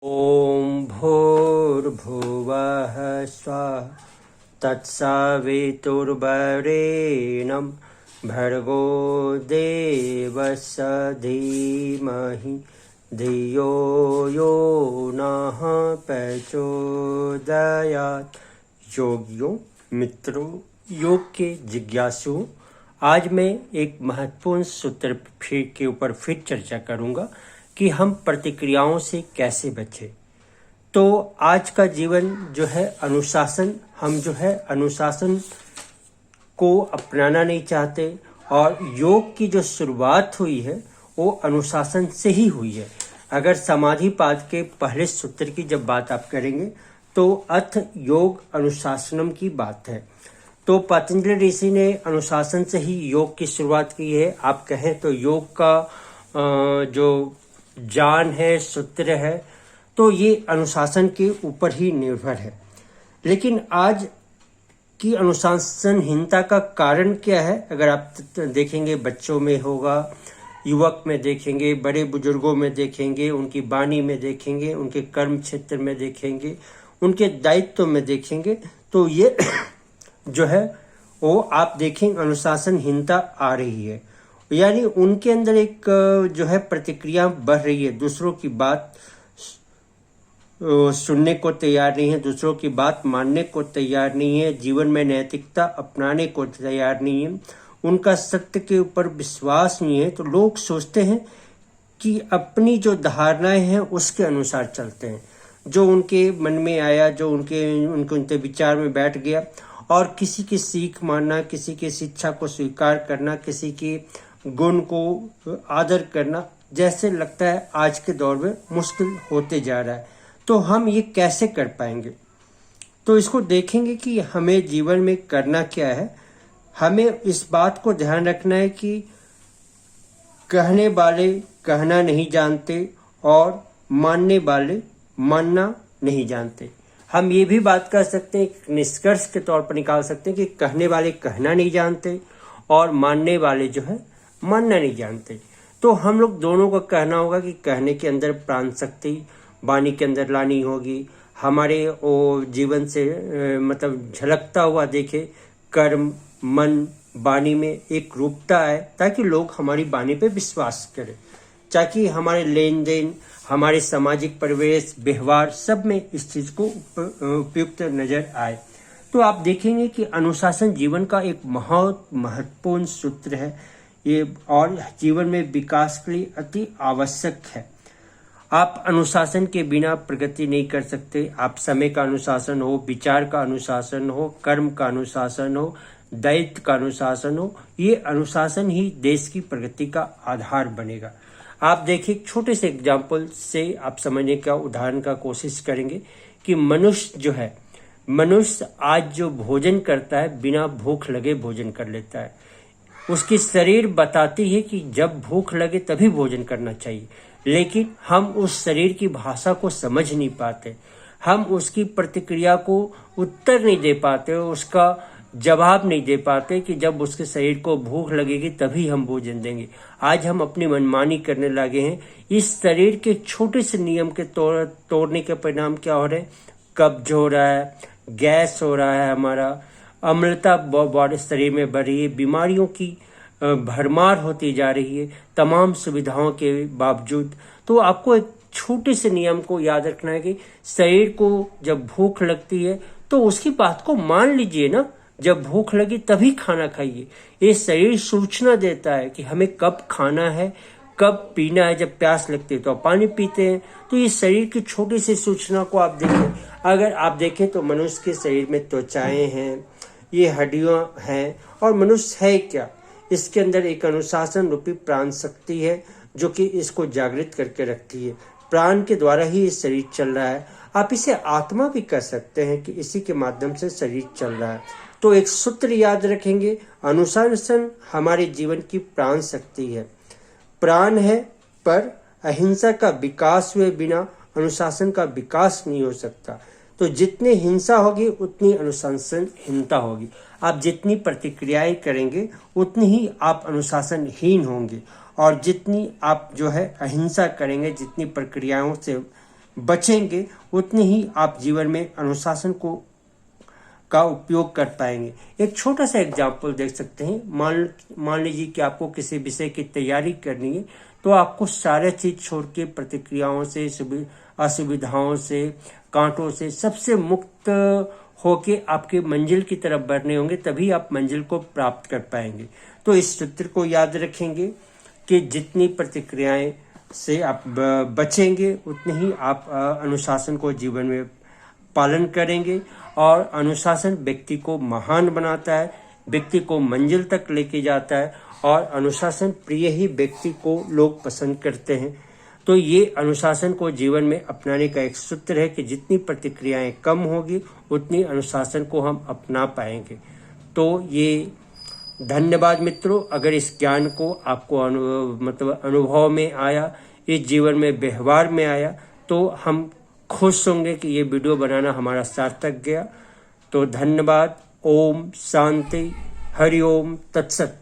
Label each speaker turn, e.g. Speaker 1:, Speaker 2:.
Speaker 1: ॐ भूर्भुवः स्वः तत्सवितुर्वरेण्यं भर्गो देवस्य धीमहि धियो यो नः प्रचोदयात्। योगियों, मित्रों, योग के जिज्ञासुओं, आज मैं एक महत्वपूर्ण सूत्र के ऊपर फिर चर्चा करूंगा कि हम प्रतिक्रियाओं से कैसे बचें। तो आज का जीवन जो है अनुशासन, हम जो है अनुशासन को अपनाना नहीं चाहते, और योग की जो शुरुआत हुई है वो अनुशासन से ही हुई है। अगर समाधिपाद के पहले सूत्र की जब बात आप करेंगे तो अथ योग अनुशासनम की बात है। तो पतंजलि ऋषि ने अनुशासन से ही योग की शुरुआत की है। आप कहें तो योग का जो जान है, सूत्र है, तो ये अनुशासन के ऊपर ही निर्भर है। लेकिन आज की अनुशासनहीनता का कारण क्या है? अगर आप देखेंगे, बच्चों में होगा, युवक में देखेंगे, बड़े बुजुर्गों में देखेंगे, उनकी वाणी में देखेंगे, उनके कर्म क्षेत्र में देखेंगे, उनके दायित्व में देखेंगे, तो ये जो है वो आप देखेंगे अनुशासनहीनता आ रही है। यानी उनके अंदर एक जो है प्रतिक्रिया बढ़ रही है, दूसरों की बात सुनने को तैयार नहीं है, दूसरों की बात मानने को तैयार नहीं है, जीवन में नैतिकता अपनाने को तैयार नहीं है, उनका सत्य के ऊपर विश्वास नहीं है। तो लोग सोचते हैं कि अपनी जो धारणाएं हैं उसके अनुसार चलते हैं, जो उनके मन में आया, जो उनके विचार में बैठ गया, और किसी की सीख मानना, किसी की शिक्षा को स्वीकार करना, किसी की गुण को आदर करना, जैसे लगता है आज के दौर में मुश्किल होते जा रहा है। तो हम ये कैसे कर पाएंगे? तो इसको देखेंगे कि हमें जीवन में करना क्या है। हमें इस बात को ध्यान रखना है कि कहने वाले कहना नहीं जानते और मानने वाले मानना नहीं जानते। हम ये भी बात कर सकते हैं, निष्कर्ष के तौर पर निकाल सकते हैं कि कहने वाले कहना नहीं जानते और मानने वाले जो है मानना नहीं जानते। तो हम लोग दोनों को कहना होगा कि कहने के अंदर प्राण शक्ति वाणी के अंदर लानी होगी। हमारे वो जीवन से मतलब झलकता हुआ देखे कर्म, मन, वाणी में एक रूपता आए, ताकि लोग हमारी वाणी पे विश्वास करें, ताकि हमारे लेन देन, हमारे सामाजिक परिवेश, व्यवहार सब में इस चीज को उपयुक्त नजर आए। तो आप देखेंगे कि अनुशासन जीवन का एक बहुत महत्वपूर्ण सूत्र है ये, और जीवन में विकास के लिए अति आवश्यक है। आप अनुशासन के बिना प्रगति नहीं कर सकते। आप समय का अनुशासन हो, विचार का अनुशासन हो, कर्म का अनुशासन हो, दायित्व का अनुशासन हो, ये अनुशासन ही देश की प्रगति का आधार बनेगा। आप देखिए, छोटे से एग्जाम्पल से आप समझने का उदाहरण का कोशिश करेंगे कि मनुष्य आज जो भोजन करता है बिना भूख लगे भोजन कर लेता है। उसकी शरीर बताती है कि जब भूख लगे तभी भोजन करना चाहिए, लेकिन हम उस शरीर की भाषा को समझ नहीं पाते, हम उसकी प्रतिक्रिया को उत्तर नहीं दे पाते, उसका जवाब नहीं दे पाते कि जब उसके शरीर को भूख लगेगी तभी हम भोजन देंगे। आज हम अपनी मनमानी करने लगे हैं। इस शरीर के छोटे से नियम के तोड़ने के परिणाम क्या हो रहे हैं? कब्ज हो रहा है, गैस हो रहा है, हमारा अम्लता बॉडी शरीर में बढ़ रही है, बीमारियों की भरमार होती जा रही है तमाम सुविधाओं के बावजूद। तो आपको एक छोटे से नियम को याद रखना है कि शरीर को जब भूख लगती है तो उसकी बात को मान लीजिए ना, जब भूख लगी तभी खाना खाइए। ये शरीर सूचना देता है कि हमें कब खाना है, कब पीना है। जब प्यास लगती है तो आप पानी पीते हैं। तो ये शरीर की छोटी सी सूचना को आप देखें। अगर आप देखें तो मनुष्य के शरीर में त्वचाएं हैं, ये हड्डियां हैं, और मनुष्य है क्या? इसके अंदर एक अनुशासन रूपी प्राण शक्ति है जो कि इसको जागृत करके रखती है। प्राण के द्वारा ही ये शरीर चल रहा है। आप इसे आत्मा भी कह सकते हैं कि इसी के माध्यम से शरीर चल रहा है। तो एक सूत्र याद रखेंगे, अनुशासन हमारे जीवन की प्राण शक्ति है। प्राण है, पर अहिंसा का विकास हुए बिना अनुशासन का विकास नहीं हो सकता। तो जितनी हिंसा होगी उतनी अनुशासनहीनता होगी। आप जितनी प्रतिक्रियाएं करेंगे उतनी ही आप अनुशासनहीन होंगे, और जितनी आप जो है अहिंसा करेंगे, जितनी प्रक्रियाओं से बचेंगे उतनी ही आप जीवन में अनुशासन का उपयोग कर पाएंगे। एक छोटा सा एग्जाम्पल देख सकते हैं। मान लीजिए कि आपको किसी विषय की तैयारी करनी है, तो आपको सारे चीज छोड़ के प्रतिक्रियाओं से, असुविधाओं से, कांटों से सबसे मुक्त होके आपके मंजिल की तरफ बढ़ने होंगे, तभी आप मंजिल को प्राप्त कर पाएंगे। तो इस सूत्र को याद रखेंगे कि जितनी प्रतिक्रियाएं से आप बचेंगे उतनी ही आप अनुशासन को जीवन में पालन करेंगे। और अनुशासन व्यक्ति को महान बनाता है, व्यक्ति को मंजिल तक लेके जाता है, और अनुशासन प्रिय ही व्यक्ति को लोग पसंद करते हैं। तो ये अनुशासन को जीवन में अपनाने का एक सूत्र है कि जितनी प्रतिक्रियाएं कम होगी उतनी अनुशासन को हम अपना पाएंगे। तो ये धन्यवाद मित्रों। अगर इस ज्ञान को आपको अनुभव में आया, इस जीवन में व्यवहार में आया, तो हम खुश होंगे कि ये वीडियो बनाना हमारा सार्थक गया। तो धन्यवाद। ओम शांति, हरि ओम तत्सत।